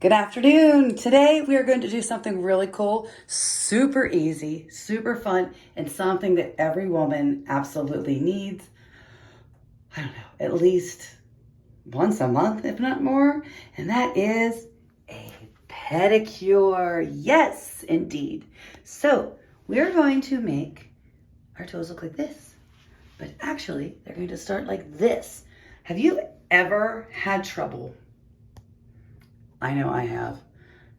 Good afternoon. Today we are going to do something really cool, super easy, super fun, and something that every woman absolutely needs. I don't know, at least once a month, if not more. And that is a pedicure. Yes, indeed. So we're going to make our toes look like this, but actually they're going to start like this. Have you ever had trouble? I know I have.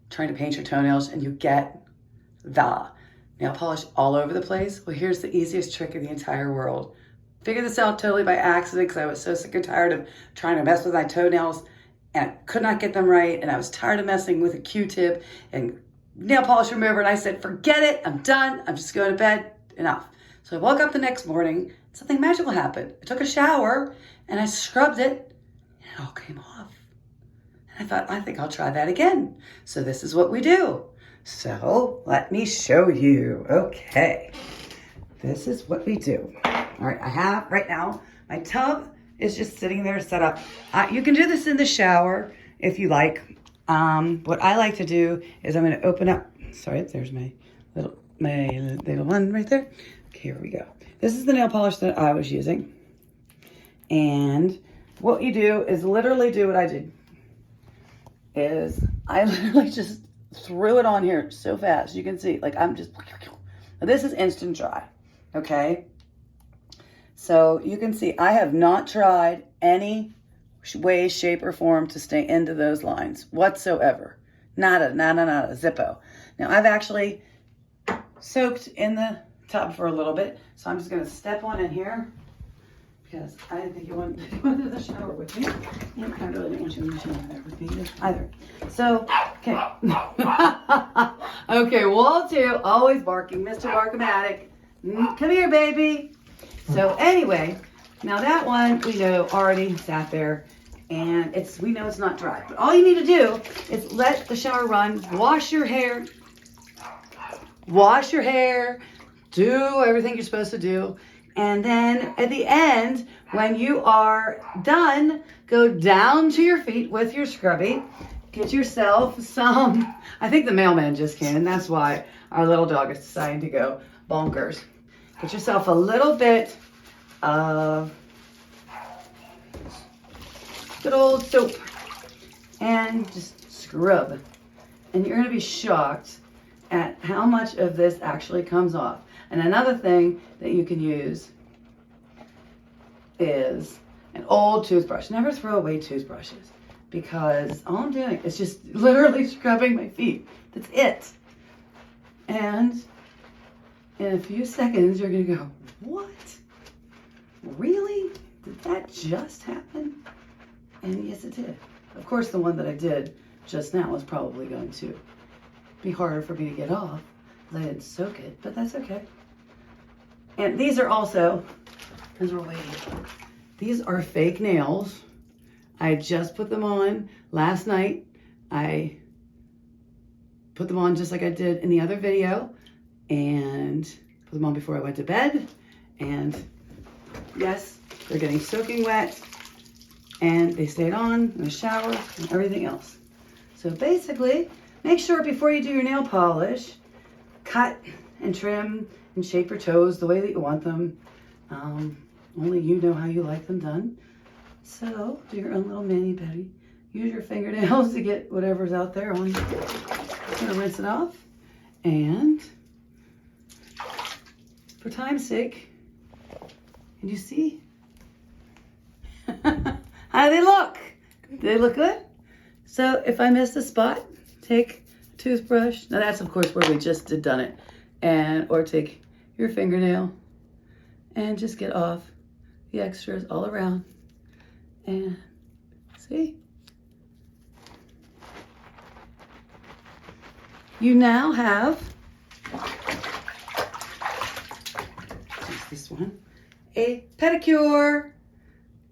Trying to paint your toenails and you get the nail polish all over the place. Well, here's the easiest trick in the entire world. Figured this out totally by accident because I was so sick and tired of trying to mess with my toenails and I could not get them right. And I was tired of messing with a Q-tip and nail polish remover. And I said, forget it. I'm done. I'm just going to bed. Enough. So I woke up the next morning. Something magical happened. I took a shower and I scrubbed it and it all came off. I thought, I think I'll try that again. So this is what we do. So let me show you. Okay, this is what we do. All right, I have right now, my tub is just sitting there set up. You can do this in the shower if you like. What I like to do is I'm gonna open up, sorry, there's my little one right there. Okay, here we go. This is the nail polish that I was using. And what you do is literally do what I did. I literally just threw it on here so fast. You can see, like I'm just, this is instant dry, okay? So you can see I have not tried any way, shape, or form to stay into those lines whatsoever. Nada, zippo. Now I've actually soaked in the tub for a little bit, so I'm just gonna step on in here. Because I didn't think you went to the shower with me. And I really didn't want you in the shower there with me either. So, okay. Okay, wall two, always barking, Mr. Barkomatic. Come here, baby. So anyway, now that one we know already sat there and we know it's not dry. But all you need to do is let the shower run, wash your hair, do everything you're supposed to do. And then at the end, when you are done, go down to your feet with your scrubby. Get yourself some, I think the mailman just came, and that's why our little dog is deciding to go bonkers. Get yourself a little bit of good old soap and just scrub. And you're gonna be shocked at how much of this actually comes off. And another thing that you can use is an old toothbrush. Never throw away toothbrushes because all I'm doing is just literally scrubbing my feet. That's it. And in a few seconds, you're gonna go, what? Really? Did that just happen? And yes, it did. Of course, the one that I did just now is probably going to be harder for me to get off because I didn't soak it, but that's okay. And these are also, as we're waiting, these are fake nails. I just put them on last night. I put them on just like I did in the other video and put them on before I went to bed. And yes, they're getting soaking wet and they stayed on in the shower and everything else. So basically, make sure before you do your nail polish, cut and trim and shape your toes the way that you want them. Only you know how you like them done. So do your own little mani-pedi. Use your fingernails to get whatever's out there on. I'm gonna rinse it off. And for time's sake, can you see? How do they look? Do they look good? So if I missed a spot, take a toothbrush. Now that's of course where we just done it. Or take your fingernail and just get off the extras all around. And see? You now have, this one, a pedicure.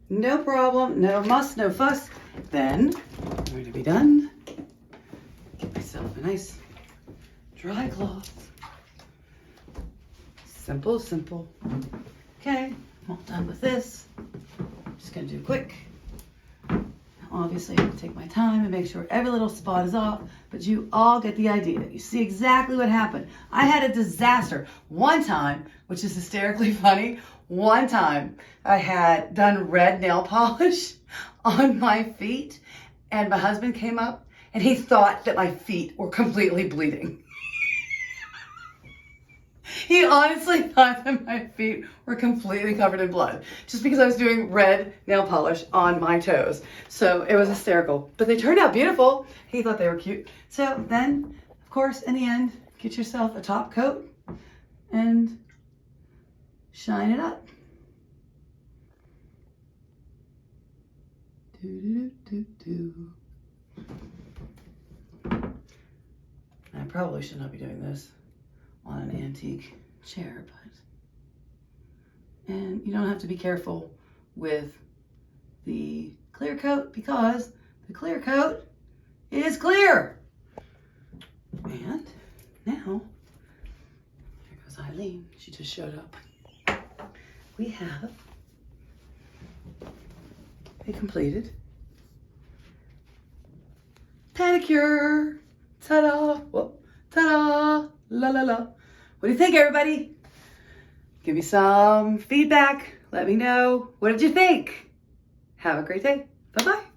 No problem, no muss, no fuss. Then I'm going to be done. Get myself a nice dry cloth. Simple, simple. Okay, I'm all done with this. I'm just gonna do quick. Obviously, I have to take my time and make sure every little spot is off, but you all get the idea. You see exactly what happened. I had a disaster one time, which is hysterically funny. One time I had done red nail polish on my feet, and my husband came up and he thought that my feet were completely bleeding. He honestly thought that my feet were completely covered in blood just because I was doing red nail polish on my toes. So it was hysterical, but they turned out beautiful. He thought they were cute. So then, of course, in the end, get yourself a top coat and shine it up. I probably should not be doing this on an antique chair, and you don't have to be careful with the clear coat because the clear coat is clear. And now, here goes Eileen. She just showed up. We have a completed pedicure. Ta-da! Whoop. Ta-da! La la la. What do you think, everybody? Give me some feedback. Let me know. What did you think? Have a great day. Bye-bye.